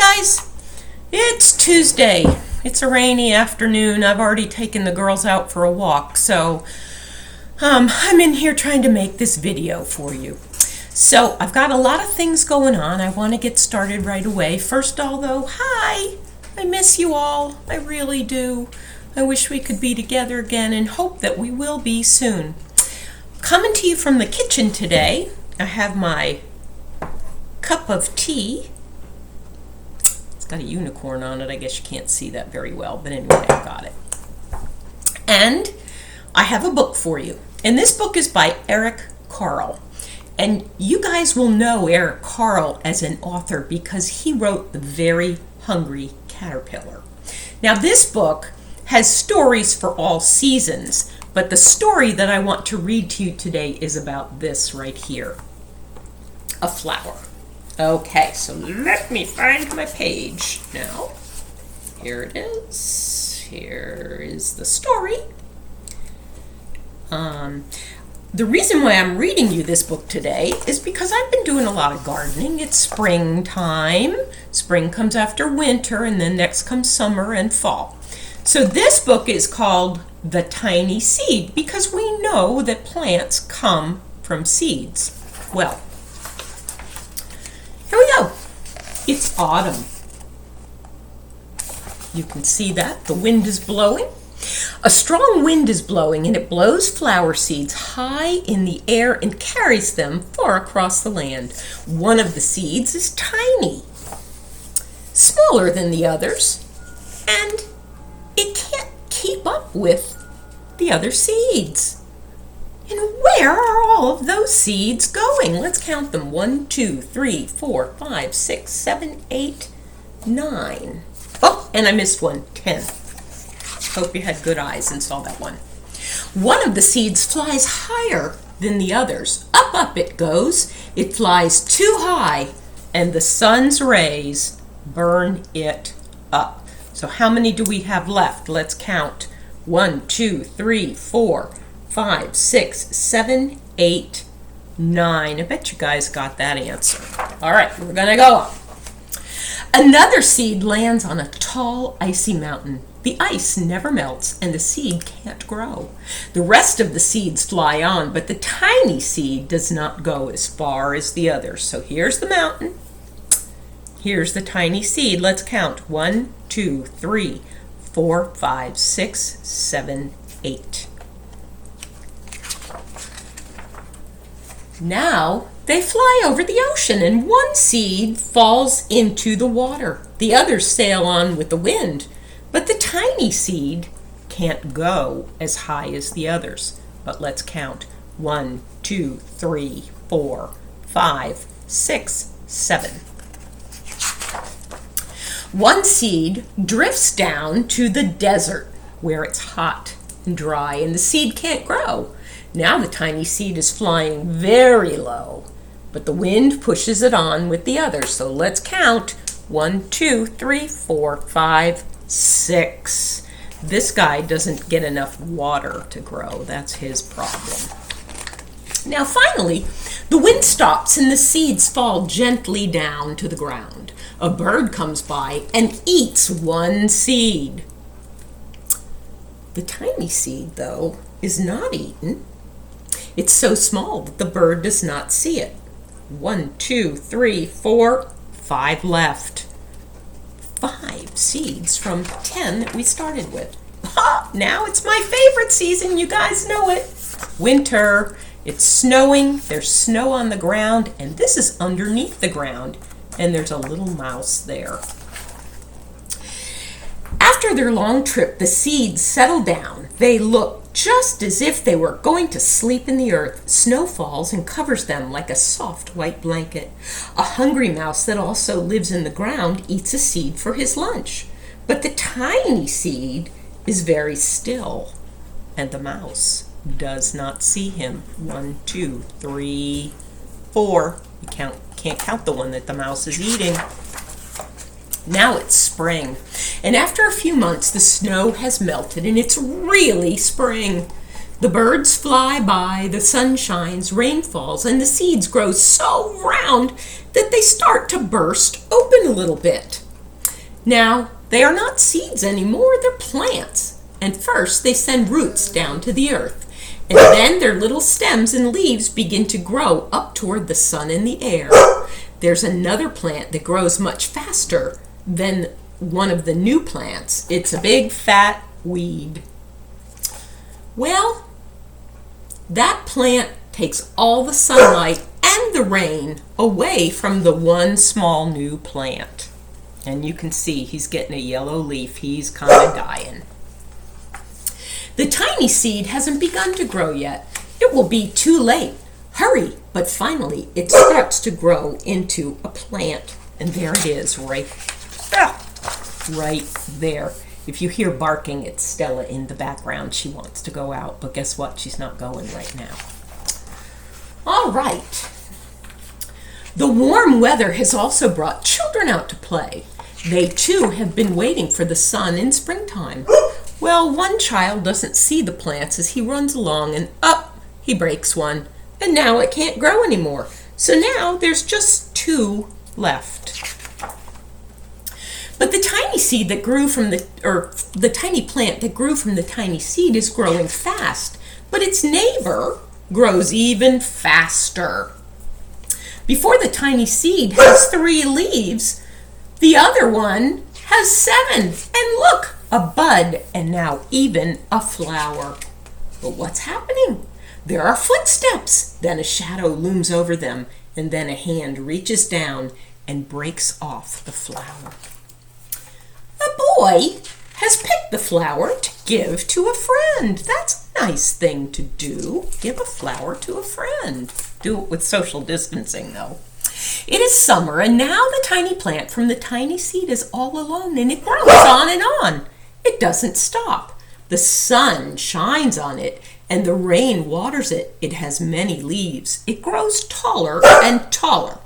guys, it's Tuesday. It's a rainy afternoon. I've already taken the girls out for a walk, so I'm in here trying to make this video for you. So I've got a lot of things going on. I want to get started right away. First although, hi! I miss you all. I really do. I wish we could be together again and hope that we will be soon. Coming to you from the kitchen today, I have my cup of tea. It's got a unicorn on it. I guess you can't see that very well, but anyway, I got it. And I have a book for you. And this book is by Carle. And you guys will know Carle as an author because he wrote The Very Hungry Caterpillar. Now this book has stories for all seasons, but the story that I want to read to you today is about this right here, a flower. Okay, so let me find my page now. Here it is. Here is the story. The reason why I'm reading you this book today is because I've been doing a lot of gardening. It's springtime. Spring comes after winter, and then next comes summer and fall. So this book is called The Tiny Seed because we know that plants come from seeds. Well, here we go. It's autumn. You can see that. The wind is blowing. A strong wind is blowing, and it blows flower seeds high in the air and carries them far across the land. One of the seeds is tiny, smaller than the others, and it can't keep up with the other seeds. And where are all of those seeds going? Let's count them. 1, 2, 3, 4, 5, 6, 7, 8, 9. Oh, and I missed one. 10. Hope you had good eyes and saw that one. One of the seeds flies higher than the others. Up it goes. It flies too high, and the sun's rays burn it up. So how many do we have left? Let's count. 1, 2, 3, 4, 5, 6, 7, 8, 9. I bet you guys got that answer. All right, we're going to go on. Another seed lands on a tall, icy mountain. The ice never melts, and the seed can't grow. The rest of the seeds fly on, but the tiny seed does not go as far as the others. So here's the mountain. Here's the tiny seed. Let's count. 1, 2, 3, 4, 5, 6, 7, 8. Now they fly over the ocean, and one seed falls into the water. The others sail on with the wind, but the tiny seed can't go as high as the others. But let's count. 1, 2, 3, 4, 5, 6, 7. One seed drifts down to the desert where it's hot and dry, and the seed can't grow. Now the tiny seed is flying very low, but the wind pushes it on with the others. So let's count. 1, 2, 3, 4, 5, 6. This guy doesn't get enough water to grow. That's his problem. Now finally, the wind stops and the seeds fall gently down to the ground. A bird comes by and eats one seed. The tiny seed, though, is not eaten. It's so small that the bird does not see it. 1, 2, 3, 4, 5 left. 5 seeds from 10 that we started with. Now it's my favorite season. You guys know it. Winter. It's snowing. There's snow on the ground, and this is underneath the ground, and there's a little mouse there. After their long trip, the seeds settle down. They look just as if they were going to sleep in the earth. Snow falls and covers them like a soft white blanket. A hungry mouse that also lives in the ground eats a seed for his lunch. But the tiny seed is very still, and the mouse does not see him. 1, 2, 3, 4. You can't count the one that the mouse is eating. Now it's spring, and after a few months the snow has melted and it's really spring. The birds fly by, the sun shines, rain falls, and the seeds grow so round that they start to burst open a little bit. Now, they are not seeds anymore, they're plants. And first, they send roots down to the earth. And then their little stems and leaves begin to grow up toward the sun and the air. There's another plant that grows much faster than one of the new plants. It's a big fat weed. Well, that plant takes all the sunlight and the rain away from the one small new plant. And you can see he's getting a yellow leaf. He's kind of dying. The tiny seed hasn't begun to grow yet. It will be too late. Hurry! But finally, it starts to grow into a plant. And there it is, right there. If you hear barking, it's Stella in the background. She wants to go out, but guess what? She's not going right now. All right. The warm weather has also brought children out to play. They too have been waiting for the sun in springtime. Well, one child doesn't see the plants as he runs along and he breaks one. And now it can't grow anymore. So now there's just two left. But the tiny seed that grew from the tiny plant that grew from the tiny seed is growing fast. But its neighbor grows even faster. Before the tiny seed has 3 leaves, the other one has 7. And look, a bud and now even a flower. But what's happening? There are footsteps. Then a shadow looms over them, and then a hand reaches down and breaks off the flower. A boy has picked the flower to give to a friend. That's a nice thing to do. Give a flower to a friend. Do it with social distancing, though. It is summer, and now the tiny plant from the tiny seed is all alone, and it grows on and on. It doesn't stop. The sun shines on it, and the rain waters it. It has many leaves. It grows taller and taller.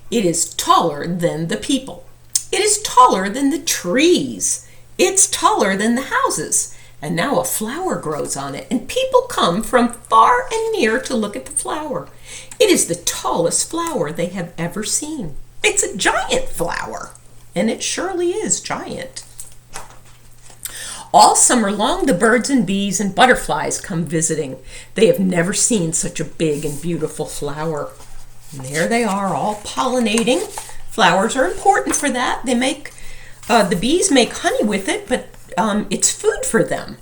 It is taller than the people. It is taller than the trees. It's taller than the houses. And now a flower grows on it, and people come from far and near to look at the flower. It is the tallest flower they have ever seen. It's a giant flower, and it surely is giant. All summer long, the birds and bees and butterflies come visiting. They have never seen such a big and beautiful flower. And there they are, all pollinating. Flowers are important for that. They make, the bees make honey with it, but it's food for them.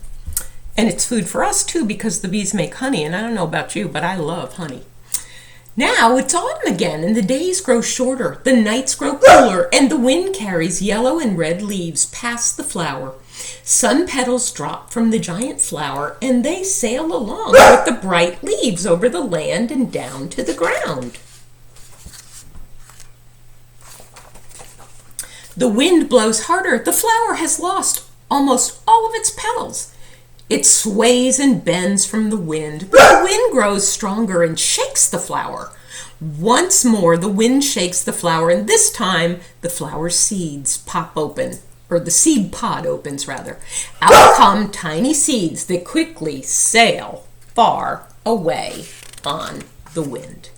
And it's food for us too, because the bees make honey. And I don't know about you, but I love honey. Now it's autumn again, and the days grow shorter, the nights grow cooler, and the wind carries yellow and red leaves past the flower. Sun petals drop from the giant flower, and they sail along with the bright leaves over the land and down to the ground. The wind blows harder. The flower has lost almost all of its petals. It sways and bends from the wind, but the wind grows stronger and shakes the flower. Once more, the wind shakes the flower, and this time the flower's seeds pop open, or the seed pod opens rather. Out come tiny seeds that quickly sail far away on the wind.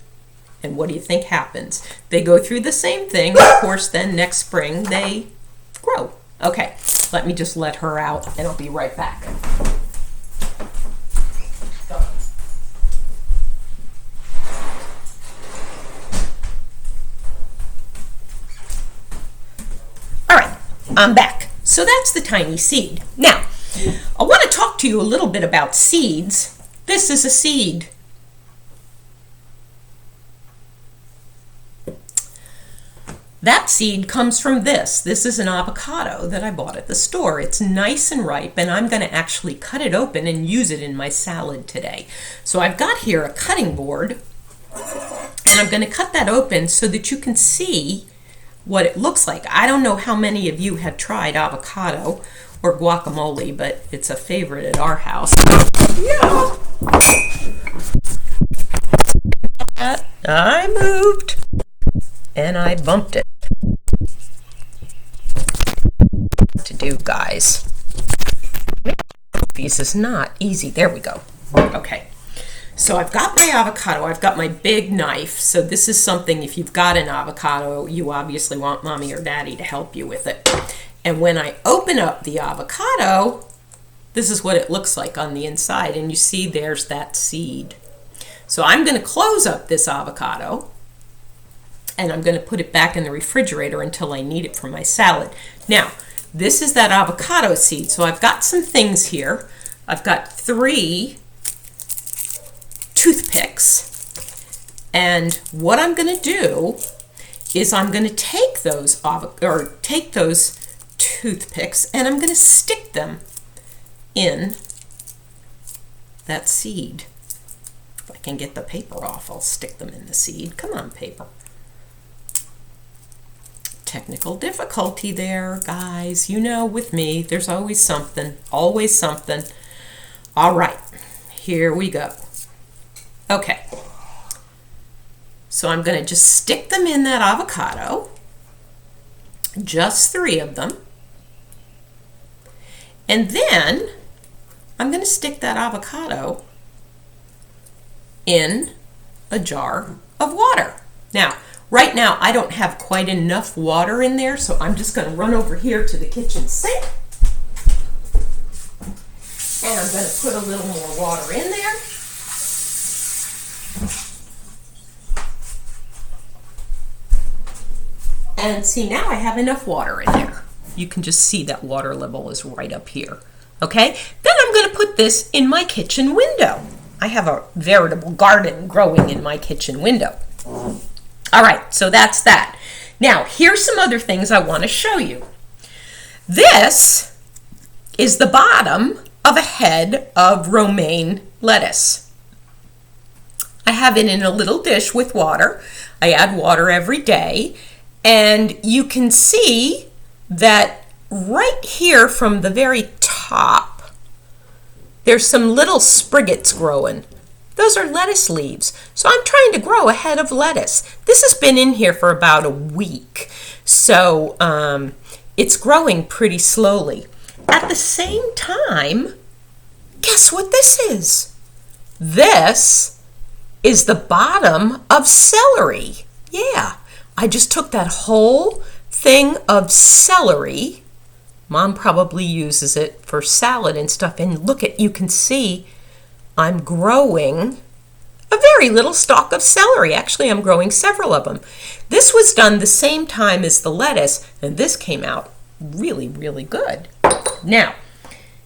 And what do you think happens? They go through the same thing. Of course, then next spring they grow. Okay, let me just let her out, and I'll be right back. I'm back. So that's the tiny seed. Now, I want to talk to you a little bit about seeds. This is a seed. That seed comes from this. This is an avocado that I bought at the store. It's nice and ripe, and I'm going to actually cut it open and use it in my salad today. So I've got here a cutting board, and I'm going to cut that open so that you can see what it looks like. I don't know how many of you have tried avocado or guacamole, but it's a favorite at our house. Yeah. I moved and I bumped it. What to do, guys? This is not easy. There we go. Okay. So I've got my avocado, I've got my big knife. So this is something, if you've got an avocado, you obviously want mommy or daddy to help you with it. And when I open up the avocado, this is what it looks like on the inside. And you see there's that seed. So I'm going to close up this avocado and I'm going to put it back in the refrigerator until I need it for my salad. Now, this is that avocado seed. So I've got some things here. I've got 3 toothpicks. And what I'm going to do is I'm going to take those toothpicks and I'm going to stick them in that seed. If I can get the paper off, I'll stick them in the seed. Come on, paper. Technical difficulty there, guys. You know, with me, there's always something, always something. All right, here we go. Okay. So I'm going to just stick them in that avocado, just 3 of them. And then I'm going to stick that avocado in a jar of water. Now, right now I don't have quite enough water in there, so I'm just going to run over here to the kitchen sink. And I'm going to put a little more water in there. And see, now I have enough water in there. You can just see that water level is right up here. Okay, then I'm going to put this in my kitchen window. I have a veritable garden growing in my kitchen window. All right, so that's that. Now, here's some other things I want to show you. This is the bottom of a head of romaine lettuce. I have it in a little dish with water. I add water every day. And you can see that right here from the very top, there's some little spriggets growing. Those are lettuce leaves. So I'm trying to grow a head of lettuce. This has been in here for about a week. So it's growing pretty slowly. At the same time, guess what this is? This is the bottom of celery. Yeah. I just took that whole thing of celery. Mom probably uses it for salad and stuff. And look at, you can see I'm growing a very little stalk of celery. Actually, I'm growing several of them. This was done the same time as the lettuce, and this came out really, really good. Now,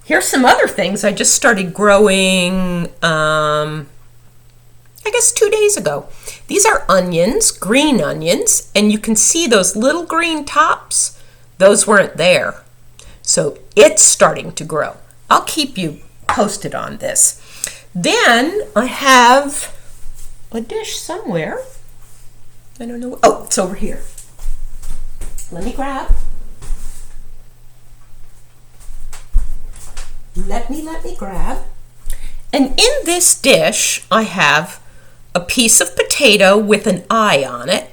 here's some other things I just started growing, I guess 2 days ago. These are onions, green onions, and you can see those little green tops. Those weren't there. So it's starting to grow. I'll keep you posted on this. Then I have a dish somewhere. I don't know. Oh, it's over here. Let me grab. Let me grab. And in this dish, I have a piece of potato with an eye on it.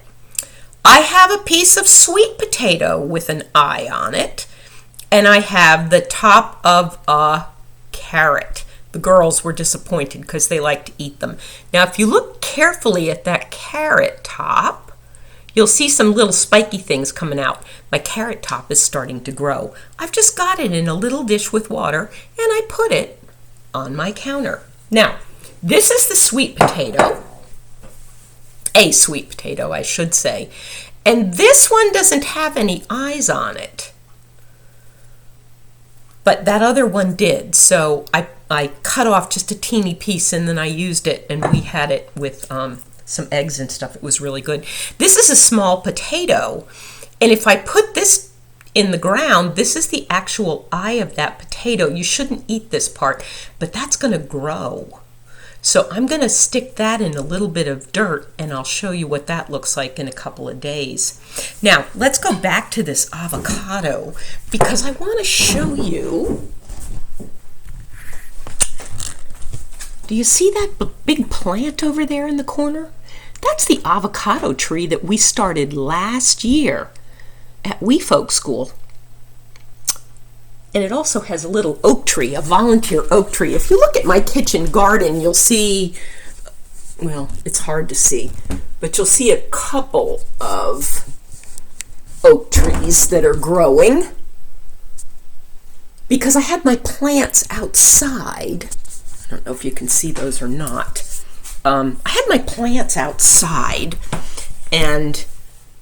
I have a piece of sweet potato with an eye on it. And I have the top of a carrot. The girls were disappointed because they like to eat them. Now, if you look carefully at that carrot top, you'll see some little spiky things coming out. My carrot top is starting to grow. I've just got it in a little dish with water, and I put it on my counter. Now, this is the sweet potato. A sweet potato, I should say. And this one doesn't have any eyes on it. But that other one did. So I cut off just a teeny piece and then I used it, and we had it with some eggs and stuff. It was really good. This is a small potato. And if I put this in the ground, this is the actual eye of that potato. You shouldn't eat this part, but that's going to grow. So I'm going to stick that in a little bit of dirt, and I'll show you what that looks like in a couple of days. Now, let's go back to this avocado because I want to show you. Do you see that big plant over there in the corner? That's the avocado tree that we started last year at Wee Folk School. And it also has a little oak tree, a volunteer oak tree. If you look at my kitchen garden, you'll see, well, it's hard to see, but you'll see a couple of oak trees that are growing. because I had my plants outside. I don't know if you can see those or not. I had my plants outside, and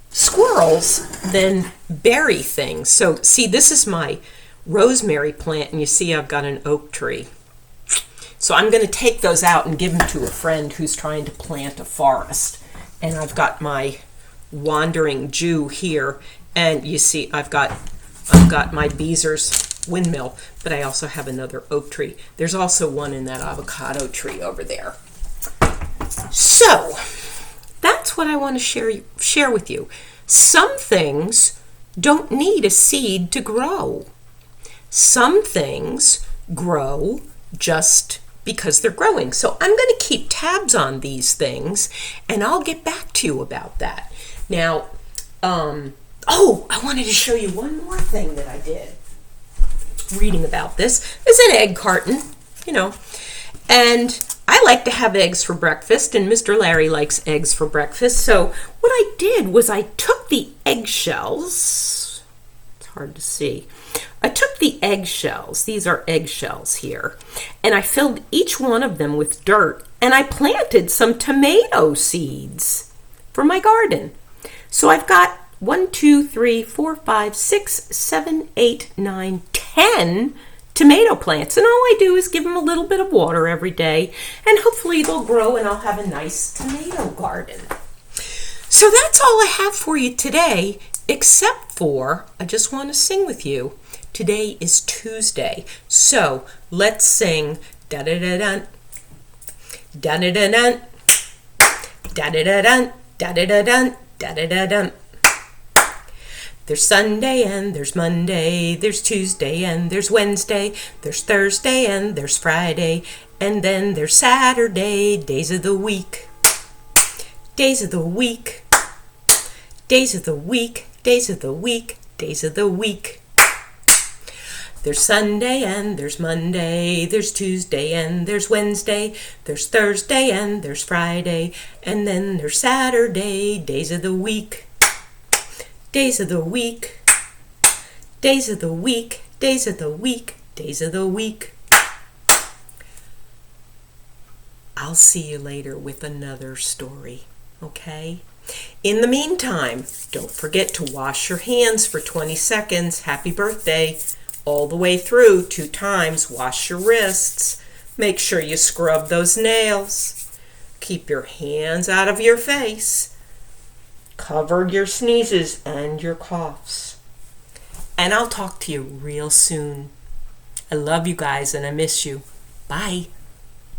squirrels then bury things. So see, this is my rosemary plant, and you see I've got an oak tree. So I'm going to take those out and give them to a friend who's trying to plant a forest. And I've got my wandering Jew here, and you see I've got my Beezer's windmill, but I also have another oak tree. There's also one in that avocado tree over there. So that's what I want to share with you. Some things don't need a seed to grow. Some things grow just because they're growing. So I'm going to keep tabs on these things, and I'll get back to you about that. Now, I wanted to show you one more thing that I did. Reading about this is an egg carton, and I like to have eggs for breakfast, and Mr. Larry likes eggs for breakfast. So what I did was I took the eggshells. It's hard to see. I took the eggshells. These are eggshells here, and I filled each one of them with dirt, and I planted some tomato seeds for my garden. So I've got 1, 2, 3, 4, 5, 6, 7, 8, 9, 10 tomato plants, and all I do is give them a little bit of water every day, and hopefully they'll grow and I'll have a nice tomato garden. So that's all I have for you today, except for I just want to sing with you. Today is Tuesday, so let's sing da-da-da-dun, da-da-da-dun, da-da-da-dun, da-da-da-dun, da-da-da-dun. There's Sunday and there's Monday, there's Tuesday and there's Wednesday, there's Thursday and there's Friday, and then there's Saturday. Days of the week, days of the week, days of the week, days of the week, days of the week. There's Sunday and there's Monday, there's Tuesday and there's Wednesday, there's Thursday and there's Friday, and then there's Saturday. Days of the week, days of the week, days of the week, days of the week, days of the week. I'll see you later with another story, okay? In the meantime, don't forget to wash your hands for 20 seconds. Happy birthday. All the way through, 2 times. Wash your wrists. Make sure you scrub those nails. Keep your hands out of your face. Cover your sneezes and your coughs. And I'll talk to you real soon. I love you guys and I miss you. Bye.